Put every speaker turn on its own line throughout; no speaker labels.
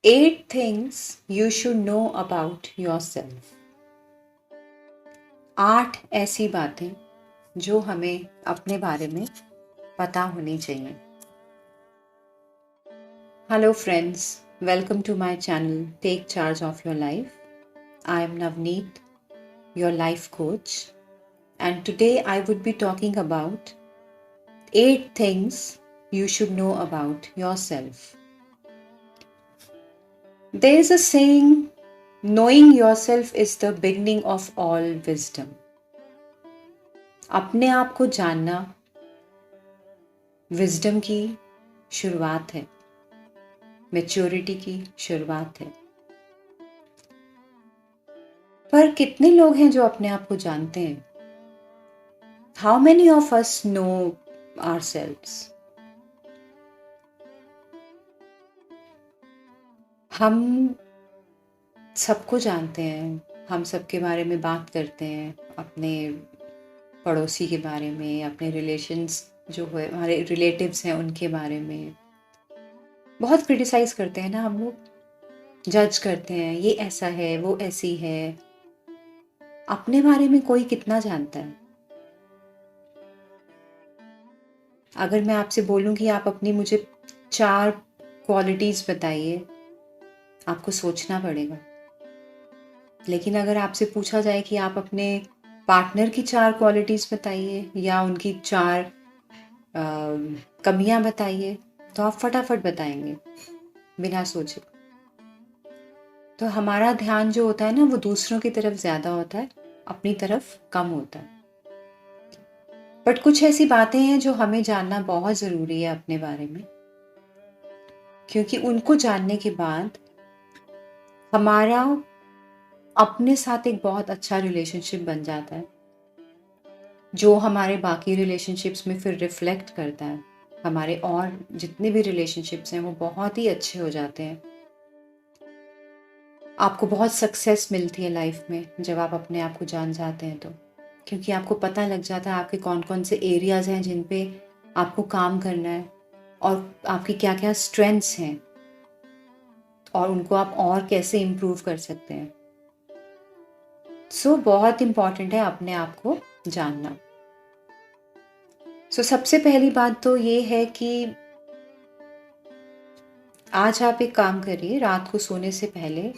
8 things you should know about yourself। 8 ऐसी बातें जो हमें अपने बारे में पता होनी चाहिए। Hello friends, welcome to my channel Take Charge of Your Life. I am Navneet, your life coach, and today I would be talking about 8 things you should know about yourself. There is a saying, knowing yourself is the beginning of all wisdom. अपने आप को जानना wisdom की शुरुआत है, maturity की शुरुआत है। पर कितने लोग हैं जो अपने आप को जानते हैं? How many of us know ourselves? हम सबको जानते हैं, हम सबके बारे में बात करते हैं, अपने पड़ोसी के बारे में, अपने रिलेशंस जो है, हमारे रिलेटिव्स हैं उनके बारे में बहुत क्रिटिसाइज करते हैं ना हम लोग, जज करते हैं, ये ऐसा है, वो ऐसी है। अपने बारे में कोई कितना जानता है? अगर मैं आपसे बोलूं कि आप अपनी मुझे 4 क्वालिटीज बताइए, आपको सोचना पड़ेगा। लेकिन अगर आपसे पूछा जाए कि आप अपने पार्टनर की 4 क्वालिटीज बताइए या उनकी 4 कमियां बताइए, तो आप फटाफट बताएंगे बिना सोचे। तो हमारा ध्यान जो होता है ना, वो दूसरों की तरफ ज़्यादा होता है, अपनी तरफ कम होता है। बट कुछ ऐसी बातें हैं जो हमें जानना बहुत ज़रूरी है अपने बारे में, क्योंकि उनको जानने के बाद हमारा अपने साथ एक बहुत अच्छा रिलेशनशिप बन जाता है, जो हमारे बाकी रिलेशनशिप्स में फिर रिफ्लेक्ट करता है। हमारे और जितने भी रिलेशनशिप्स हैं वो बहुत ही अच्छे हो जाते हैं। आपको बहुत सक्सेस मिलती है लाइफ में जब आप अपने आप को जान जाते हैं, तो क्योंकि आपको पता लग जाता है आपके कौन कौन से एरियाज़ हैं जिन पे आपको काम करना है और आपकी क्या क्या स्ट्रेंथ्स हैं और उनको आप और कैसे इम्प्रूव कर सकते हैं। बहुत इम्पॉर्टेंट है अपने आप को जानना। सबसे पहली बात तो ये है कि आज आप एक काम करिए, रात को सोने से पहले,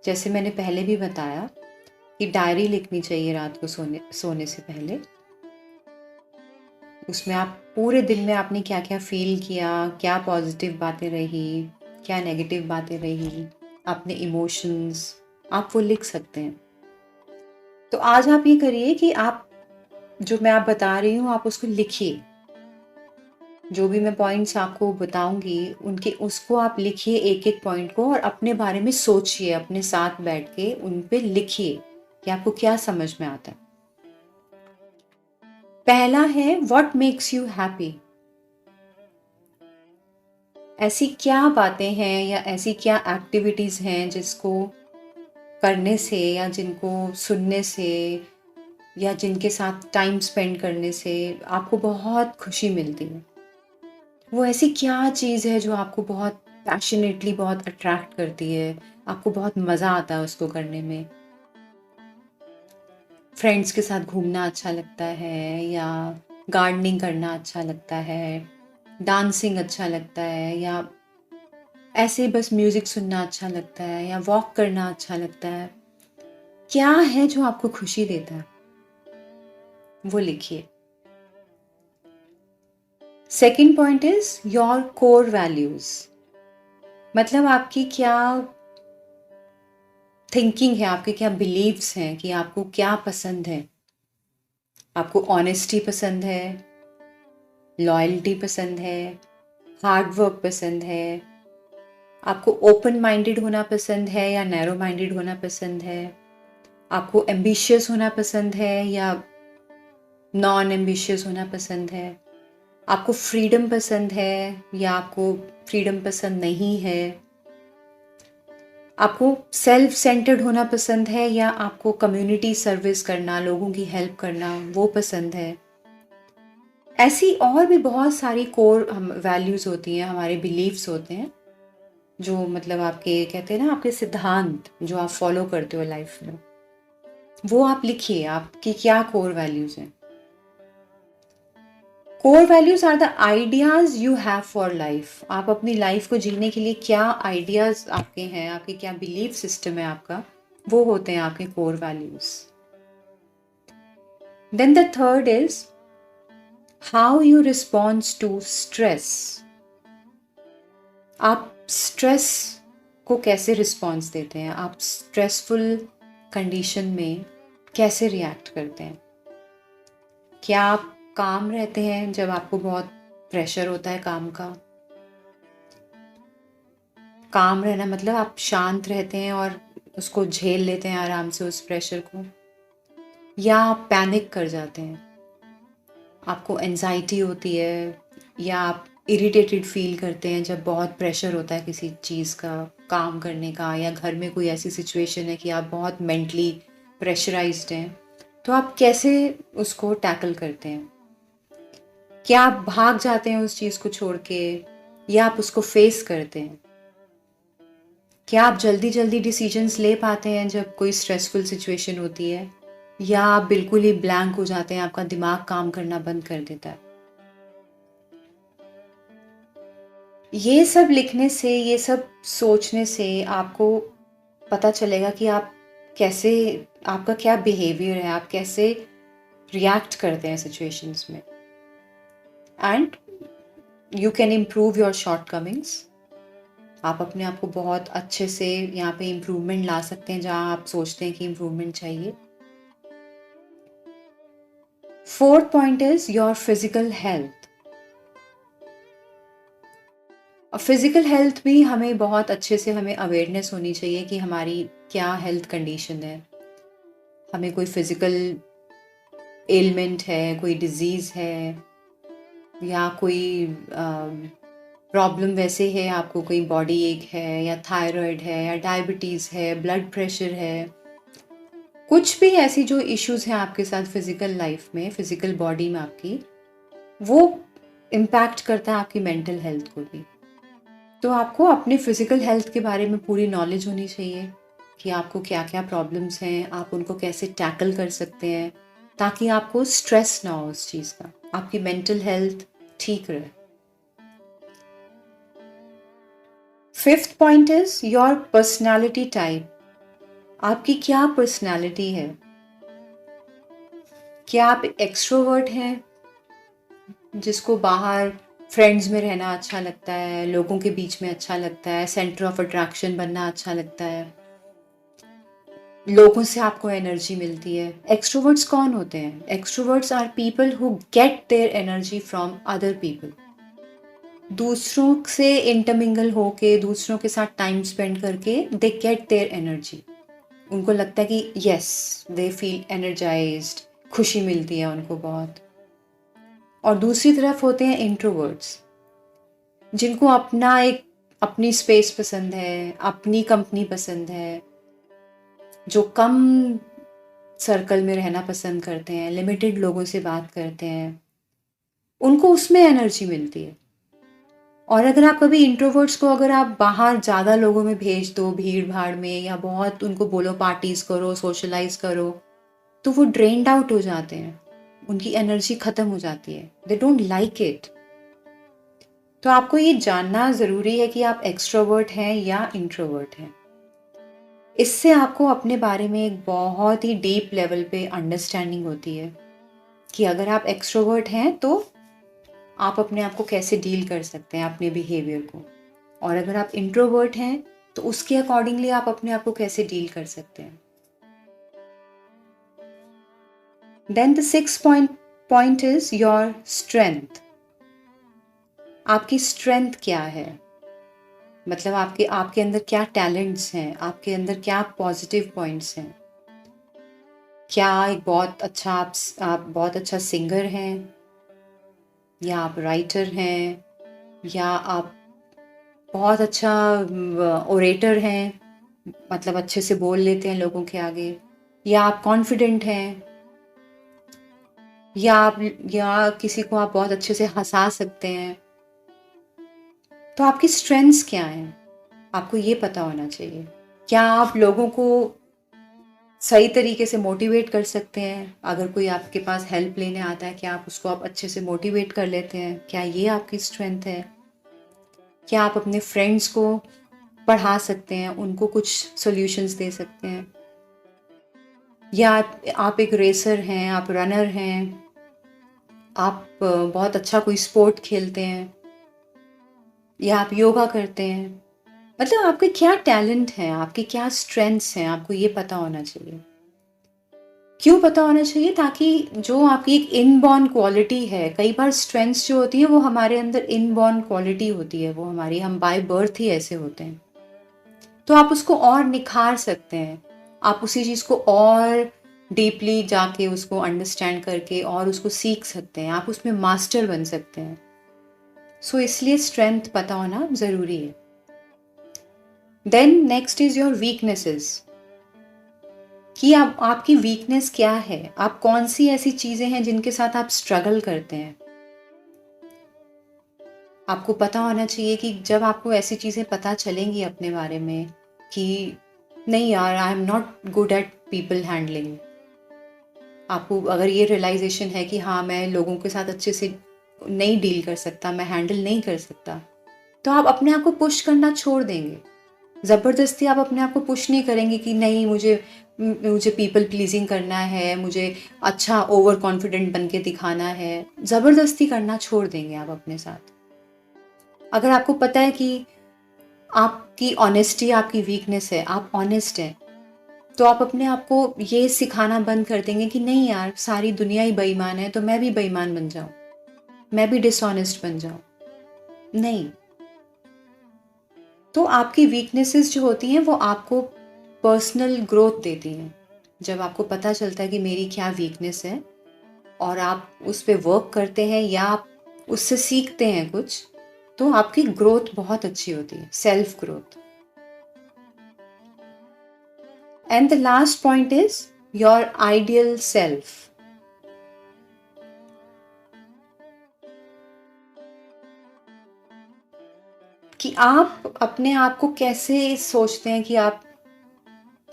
जैसे मैंने पहले भी बताया कि डायरी लिखनी चाहिए रात को सोने से पहले। उसमें आप पूरे दिन में आपने क्या क्या फील किया, क्या पॉजिटिव बातें रही, क्या नेगेटिव बातें रही, अपने इमोशंस आप वो लिख सकते हैं। तो आज आप ये करिए कि आप जो मैं आप बता रही हूँ आप उसको लिखिए। जो भी मैं पॉइंट्स आपको बताऊंगी उनके उसको आप लिखिए, एक एक पॉइंट को, और अपने बारे में सोचिए, अपने साथ बैठ के उन पे लिखिए कि आपको क्या समझ में आता है। पहला है, व्हाट मेक्स यू हैप्पी। ऐसी क्या बातें हैं या ऐसी क्या एक्टिविटीज हैं जिसको करने से या जिनको सुनने से या जिनके साथ टाइम स्पेंड करने से आपको बहुत खुशी मिलती है। वो ऐसी क्या चीज़ है जो आपको बहुत पैशनेटली बहुत अट्रैक्ट करती है, आपको बहुत मज़ा आता है उसको करने में। फ्रेंड्स के साथ घूमना अच्छा लगता है, या गार्डनिंग करना अच्छा लगता है, डांसिंग अच्छा लगता है, या ऐसे बस म्यूज़िक सुनना अच्छा लगता है, या वॉक करना अच्छा लगता है। क्या है जो आपको खुशी देता है, वो लिखिए। Second point is your core values. मतलब आपकी क्या थिंकिंग है, आपके क्या बिलीव्स हैं, कि आपको क्या पसंद है। आपको ऑनेस्टी पसंद है, लॉयल्टी पसंद है, हार्ड वर्क पसंद है, आपको ओपन माइंडेड होना पसंद है या नैरो माइंडेड होना पसंद है, आपको एम्बिशियस होना पसंद है या नॉन एम्बिशियस होना पसंद है, आपको फ्रीडम पसंद है या आपको फ्रीडम पसंद नहीं है, आपको सेल्फ सेंटर्ड होना पसंद है या आपको कम्युनिटी सर्विस करना, लोगों की हेल्प करना, वो पसंद है। ऐसी और भी बहुत सारी कोर वैल्यूज़ होती हैं, हमारे बिलीव्स होते हैं, जो मतलब आपके कहते हैं ना, आपके सिद्धांत जो आप फॉलो करते हो लाइफ में, वो आप लिखिए, आपकी क्या कोर वैल्यूज हैं। Core values are the ideas you have for life. आप अपनी लाइफ को जीने के लिए क्या आइडियाज आपके हैं, आपके क्या बिलीफ सिस्टम है आपका, वो होते हैं आपके core values. Then the third is how you respond to stress. आप स्ट्रेस को कैसे रिस्पॉन्स देते हैं, आप स्ट्रेसफुल कंडीशन में कैसे रिएक्ट करते हैं। क्या आप काम रहते हैं जब आपको बहुत प्रेशर होता है काम का। काम रहना मतलब आप शांत रहते हैं और उसको झेल लेते हैं आराम से उस प्रेशर को, या आप पैनिक कर जाते हैं, आपको एंजाइटी होती है, या आप इरिटेटेड फील करते हैं जब बहुत प्रेशर होता है किसी चीज़ का, काम करने का, या घर में कोई ऐसी सिचुएशन है कि आप बहुत मेंटली प्रेशराइज्ड हैं, तो आप कैसे उसको टैकल करते हैं। क्या आप भाग जाते हैं उस चीज़ को छोड़ के, या आप उसको फेस करते हैं। क्या आप जल्दी जल्दी डिसीजंस ले पाते हैं जब कोई स्ट्रेसफुल सिचुएशन होती है, या आप बिल्कुल ही ब्लैंक हो जाते हैं, आपका दिमाग काम करना बंद कर देता है। ये सब लिखने से, ये सब सोचने से आपको पता चलेगा कि आप कैसे, आपका क्या बिहेवियर है, आप कैसे रिएक्ट करते हैं सिचुएशंस में, and you can improve your shortcomings. आप अपने आप को बहुत अच्छे से यहाँ पे इम्प्रूवमेंट ला सकते हैं जहाँ आप सोचते हैं कि इम्प्रूवमेंट चाहिए। Fourth point is your physical health. और फिजिकल हेल्थ भी हमें बहुत अच्छे से, हमें अवेयरनेस होनी चाहिए कि हमारी क्या हेल्थ कंडीशन है। हमें कोई फिजिकल एलिमेंट है, कोई डिजीज़ है, या कोई प्रॉब्लम वैसे है, आपको कोई बॉडी एक है, या थायराइड है, या डायबिटीज़ है, ब्लड प्रेशर है, कुछ भी ऐसी जो इश्यूज़ हैं आपके साथ फिज़िकल लाइफ में, फिज़िकल बॉडी में आपकी, वो इम्पैक्ट करता है आपकी मेंटल हेल्थ को भी। तो आपको अपने फिज़िकल हेल्थ के बारे में पूरी नॉलेज होनी चाहिए कि आपको क्या क्या प्रॉब्लम्स हैं, आप उनको कैसे टैकल कर सकते हैं, ताकि आपको स्ट्रेस ना हो उस चीज़ का, आपकी मेंटल हेल्थ ठीक रहे। Fifth point is your personality type. आपकी क्या पर्सनैलिटी है। क्या आप एक्सट्रोवर्ट हैं, जिसको बाहर फ्रेंड्स में रहना अच्छा लगता है, लोगों के बीच में अच्छा लगता है, सेंटर ऑफ अट्रैक्शन बनना अच्छा लगता है, लोगों से आपको एनर्जी मिलती है। एक्सट्रोवर्ट्स कौन होते हैं? Extroverts are people who get their energy from other people. दूसरों से इंटरमिंगल होके, दूसरों के साथ टाइम स्पेंड करके दे गेट देयर एनर्जी। उनको लगता है कि यस, दे फील एनर्जाइज्ड, खुशी मिलती है उनको बहुत। और दूसरी तरफ होते हैं इंट्रोवर्ट्स, जिनको अपनी स्पेस पसंद है, अपनी कंपनी पसंद है, जो कम सर्कल में रहना पसंद करते हैं, लिमिटेड लोगों से बात करते हैं, उनको उसमें एनर्जी मिलती है। और अगर आप कभी इंट्रोवर्ट्स को, अगर आप बाहर ज़्यादा लोगों में भेज दो, भीड़ भाड़ में, या बहुत उनको बोलो पार्टीज करो, सोशलाइज करो, तो वो ड्रेन्ड आउट हो जाते हैं, उनकी एनर्जी खत्म हो जाती है, दे डोंट लाइक इट। तो आपको ये जानना ज़रूरी है कि आप एक्सट्रोवर्ट हैं या इंट्रोवर्ट हैं। इससे आपको अपने बारे में एक बहुत ही डीप लेवल पे अंडरस्टैंडिंग होती है कि अगर आप एक्सट्रोवर्ट हैं तो आप अपने आप को कैसे डील कर सकते हैं, अपने बिहेवियर को, और अगर आप इंट्रोवर्ट हैं तो उसके अकॉर्डिंगली आप अपने आप को कैसे डील कर सकते हैं। Then the sixth point is your strength. आपकी स्ट्रेंथ क्या है, मतलब आपके अंदर क्या टैलेंट्स हैं, आपके अंदर क्या पॉजिटिव पॉइंट्स हैं। क्या एक बहुत अच्छा आप बहुत अच्छा सिंगर हैं, या आप राइटर हैं, या आप बहुत अच्छा ओरेटर हैं, मतलब अच्छे से बोल लेते हैं लोगों के आगे, या आप कॉन्फिडेंट हैं, या किसी को आप बहुत अच्छे से हंसा सकते हैं। तो आपकी स्ट्रेंथ्स क्या हैं, आपको ये पता होना चाहिए। क्या आप लोगों को सही तरीके से मोटिवेट कर सकते हैं? अगर कोई आपके पास हेल्प लेने आता है, क्या आप उसको अच्छे से मोटिवेट कर लेते हैं? क्या ये आपकी स्ट्रेंथ है? क्या आप अपने फ्रेंड्स को पढ़ा सकते हैं, उनको कुछ सॉल्यूशंस दे सकते हैं? या आप एक रेसर हैं, आप रनर हैं, आप बहुत अच्छा कोई स्पोर्ट खेलते हैं, या आप योगा करते हैं। मतलब आपके क्या टैलेंट है, आपके क्या स्ट्रेंथ्स हैं, आपको ये पता होना चाहिए। क्यों पता होना चाहिए? ताकि जो आपकी एक इनबॉर्न क्वालिटी है, कई बार स्ट्रेंथ्स जो होती है वो हमारे अंदर इनबॉर्न क्वालिटी होती है, वो हमारी, हम बाय बर्थ ही ऐसे होते हैं। तो आप उसको और निखार सकते हैं, आप उसी चीज़ को और डीपली जाके उसको अंडरस्टैंड करके और उसको सीख सकते हैं, आप उसमें मास्टर बन सकते हैं। सो इसलिए स्ट्रेंथ पता होना ज़रूरी है। Then next is your weaknesses, कि आपकी वीकनेस क्या है, आप कौन सी ऐसी चीज़ें हैं जिनके साथ आप स्ट्रगल करते हैं। आपको पता होना चाहिए कि जब आपको ऐसी चीज़ें पता चलेंगी अपने बारे में कि नहीं यार, I am not good at people handling, आपको अगर ये रियलाइजेशन है कि हाँ, मैं लोगों के साथ अच्छे से नहीं डील कर सकता, मैं हैंडल नहीं कर सकता, तो आप अपने आप को पुश करना छोड़ देंगे। ज़बरदस्ती आप अपने आप को पुश नहीं करेंगे कि नहीं, मुझे पीपल प्लीजिंग करना है, मुझे अच्छा ओवर कॉन्फिडेंट बन के दिखाना है। ज़बरदस्ती करना छोड़ देंगे आप अपने साथ। अगर आपको पता है कि आपकी ऑनेस्टी आपकी वीकनेस है, आप ऑनेस्ट हैं, तो आप अपने आप को ये सिखाना बंद कर देंगे कि नहीं यार, सारी दुनिया ही बेईमान है, तो मैं भी बेईमान बन जाऊं, मैं भी डिसऑनेस्ट बन जाऊं। नहीं। तो आपकी वीकनेसेस जो होती हैं वो आपको पर्सनल ग्रोथ देती हैं। जब आपको पता चलता है कि मेरी क्या वीकनेस है और आप उस पे वर्क करते हैं या आप उससे सीखते हैं कुछ, तो आपकी ग्रोथ बहुत अच्छी होती है, self growth. And the last point is your ideal self, कि आप अपने आप को कैसे सोचते हैं कि आप,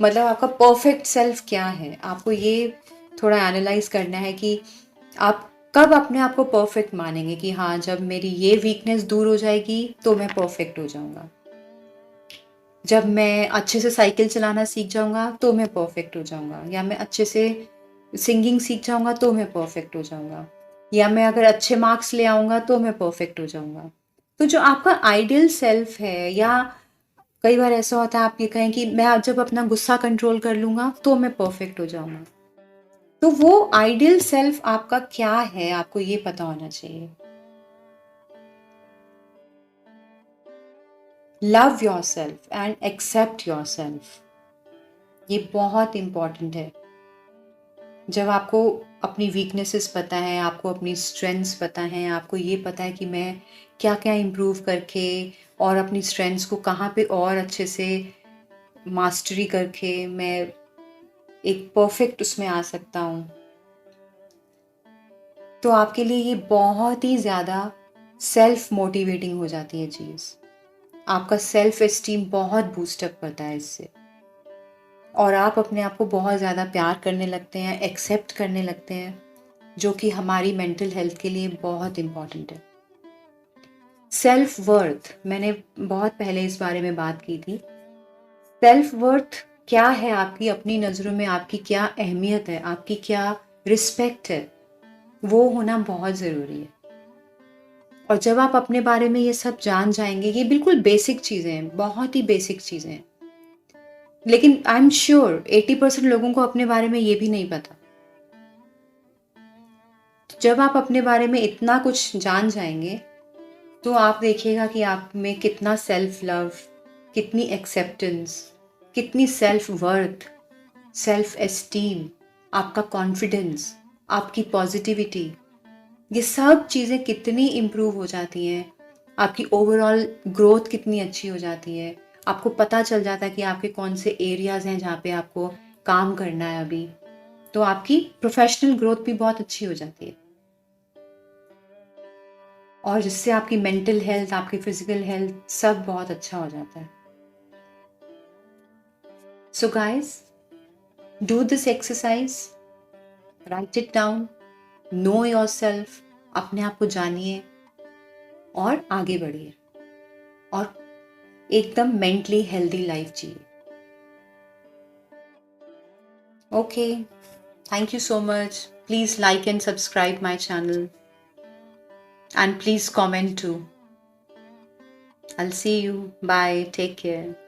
मतलब आपका परफेक्ट सेल्फ क्या है। आपको ये थोड़ा एनालाइज करना है कि आप कब अपने आप को परफेक्ट मानेंगे कि हाँ, जब मेरी ये वीकनेस दूर हो जाएगी तो मैं परफेक्ट हो जाऊंगा, जब मैं अच्छे से साइकिल चलाना सीख जाऊंगा तो मैं परफेक्ट हो जाऊंगा, या मैं अच्छे से सिंगिंग सीख जाऊंगा तो मैं परफेक्ट हो जाऊंगा, या मैं अगर अच्छे मार्क्स ले आऊंगा तो मैं परफेक्ट हो जाऊंगा। तो जो आपका आइडियल सेल्फ है, या कई बार ऐसा होता है आप ये कहें कि मैं जब अपना गुस्सा कंट्रोल कर लूंगा तो मैं परफेक्ट हो जाऊंगा, तो वो आइडियल सेल्फ आपका क्या है, आपको ये पता होना चाहिए। Love yourself and accept yourself, ये बहुत इंपॉर्टेंट है। जब आपको अपनी वीकनेसेस पता है, आपको अपनी स्ट्रेंथ्स पता हैं, आपको ये पता है कि मैं क्या क्या इम्प्रूव करके और अपनी स्ट्रेंथ्स को कहाँ पे और अच्छे से मास्टरी करके मैं एक परफेक्ट उसमें आ सकता हूँ, तो आपके लिए ये बहुत ही ज़्यादा सेल्फ मोटिवेटिंग हो जाती है चीज़। आपका सेल्फ एस्टीम बहुत बूस्टअप करता है इससे, और आप अपने आप को बहुत ज़्यादा प्यार करने लगते हैं, एक्सेप्ट करने लगते हैं, जो कि हमारी मेंटल हेल्थ के लिए बहुत इम्पॉर्टेंट है। सेल्फ वर्थ, मैंने बहुत पहले इस बारे में बात की थी। सेल्फ वर्थ क्या है आपकी अपनी नज़रों में, आपकी क्या अहमियत है, आपकी क्या रिस्पेक्ट है, वो होना बहुत ज़रूरी है। और जब आप अपने बारे में ये सब जान जाएंगे, ये बिल्कुल बेसिक चीज़ें हैं, बहुत ही बेसिक चीज़ें हैं, लेकिन आई एम श्योर 80% लोगों को अपने बारे में ये भी नहीं पता। तो जब आप अपने बारे में इतना कुछ जान जाएंगे, तो आप देखिएगा कि आप में कितना सेल्फ लव, कितनी एक्सेप्टेंस, कितनी सेल्फ वर्थ, सेल्फ एस्टीम, आपका कॉन्फिडेंस, आपकी पॉजिटिविटी, ये सब चीज़ें कितनी इम्प्रूव हो जाती हैं। आपकी ओवरऑल ग्रोथ कितनी अच्छी हो जाती है। आपको पता चल जाता है कि आपके कौन से एरियाज़ हैं जहाँ पे आपको काम करना है अभी। तो आपकी प्रोफेशनल ग्रोथ भी बहुत अच्छी हो जाती है, और जिससे आपकी मेंटल हेल्थ, आपकी फिजिकल हेल्थ सब बहुत अच्छा हो जाता है। So guys, do this exercise, write it down, know yourself, अपने आप को जानिए और आगे बढ़िए और एकदम मेंटली हेल्दी लाइफ जिए. Okay, thank you so much. Please like and subscribe my channel. And please comment too. I'll see you. Bye. Take care.